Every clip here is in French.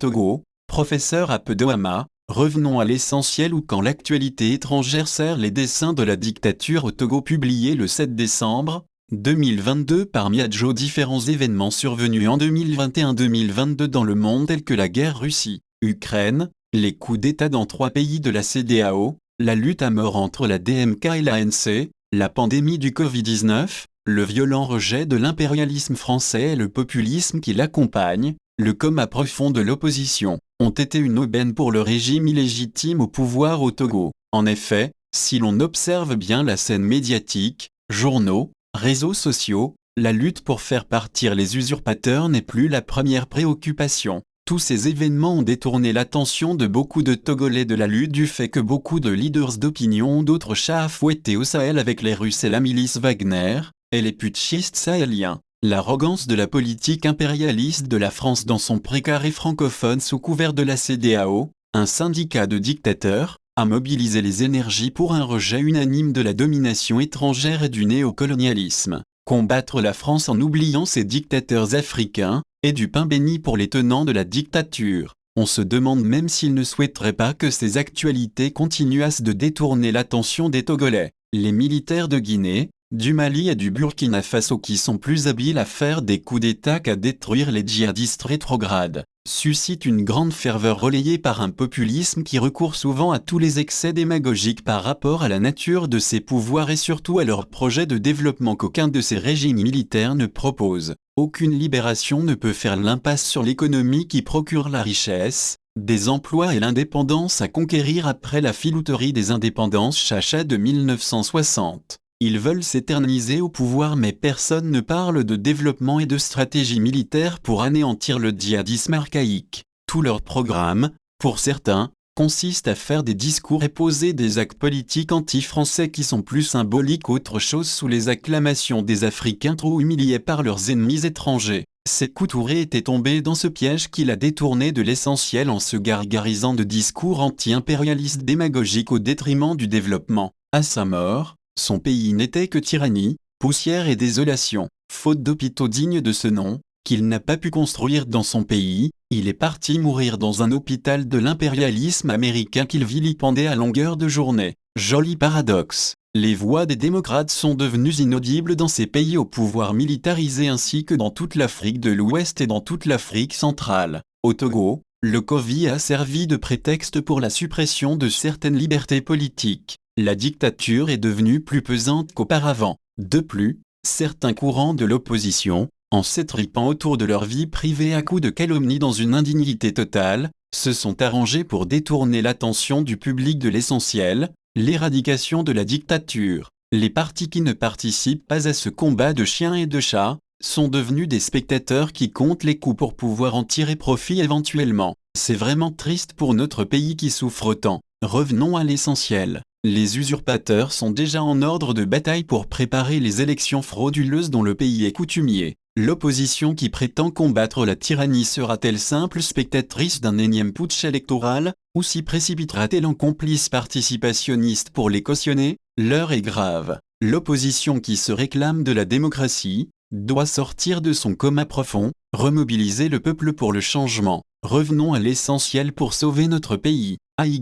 Togo, professeur à Pedoama, revenons à l'essentiel ou quand l'actualité étrangère sert les desseins de la dictature au Togo publié le 7 décembre 2022 par Miadjo. Différents événements survenus en 2021-2022 dans le monde tels que la guerre Russie-Ukraine, les coups d'État dans 3 pays de la CEDEAO, la lutte à mort entre la DMK et l'ANC, la pandémie du Covid-19, le violent rejet de l'impérialisme français et le populisme qui l'accompagne, le coma profond de l'opposition, ont été une aubaine pour le régime illégitime au pouvoir au Togo. En effet, si l'on observe bien la scène médiatique, journaux, réseaux sociaux, la lutte pour faire partir les usurpateurs n'est plus la première préoccupation. Tous ces événements ont détourné l'attention de beaucoup de Togolais de la lutte du fait que beaucoup de leaders d'opinion ont d'autres chats à fouetter au Sahel avec les Russes et la milice Wagner, et les putschistes sahéliens. L'arrogance de la politique impérialiste de la France dans son précaré francophone sous couvert de la CEDEAO, un syndicat de dictateurs, a mobilisé les énergies pour un rejet unanime de la domination étrangère et du néocolonialisme. Combattre la France en oubliant ses dictateurs africains, et du pain béni pour les tenants de la dictature. On se demande même s'ils ne souhaiteraient pas que ces actualités continuassent de détourner l'attention des Togolais. Les militaires de Guinée, du Mali et du Burkina Faso qui sont plus habiles à faire des coups d'État qu'à détruire les djihadistes rétrogrades, suscitent une grande ferveur relayée par un populisme qui recourt souvent à tous les excès démagogiques par rapport à la nature de ses pouvoirs et surtout à leurs projets de développement qu'aucun de ces régimes militaires ne propose. Aucune libération ne peut faire l'impasse sur l'économie qui procure la richesse, des emplois et l'indépendance à conquérir après la filouterie des indépendances chacha de 1960. Ils veulent s'éterniser au pouvoir mais personne ne parle de développement et de stratégie militaire pour anéantir le djihadisme archaïque. Tout leur programme, pour certains, consiste à faire des discours et poser des actes politiques anti-français qui sont plus symboliques qu'autre chose sous les acclamations des Africains trop humiliés par leurs ennemis étrangers. Sékou Touré était tombé dans ce piège qui l'a détourné de l'essentiel en se gargarisant de discours anti-impérialistes démagogiques au détriment du développement. À sa mort, son pays n'était que tyrannie, poussière et désolation. Faute d'hôpitaux dignes de ce nom, qu'il n'a pas pu construire dans son pays, il est parti mourir dans un hôpital de l'impérialisme américain qu'il vilipendait à longueur de journée. Joli paradoxe. Les voix des démocrates sont devenues inaudibles dans ces pays au pouvoir militarisé ainsi que dans toute l'Afrique de l'Ouest et dans toute l'Afrique centrale. Au Togo, le Covid a servi de prétexte pour la suppression de certaines libertés politiques. La dictature est devenue plus pesante qu'auparavant. De plus, certains courants de l'opposition, en s'étripant autour de leur vie privée à coups de calomnie dans une indignité totale, se sont arrangés pour détourner l'attention du public de l'essentiel, l'éradication de la dictature. Les partis qui ne participent pas à ce combat de chiens et de chats, sont devenus des spectateurs qui comptent les coups pour pouvoir en tirer profit éventuellement. C'est vraiment triste pour notre pays qui souffre tant. Revenons à l'essentiel. Les usurpateurs sont déjà en ordre de bataille pour préparer les élections frauduleuses dont le pays est coutumier. L'opposition qui prétend combattre la tyrannie sera-t-elle simple spectatrice d'un énième putsch électoral, ou s'y précipitera-t-elle en complice participationniste pour les cautionner? L'heure est grave. L'opposition qui se réclame de la démocratie, doit sortir de son coma profond, remobiliser le peuple pour le changement. Revenons à l'essentiel pour sauver notre pays. AY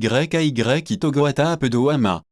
Togo Ata Pedoama.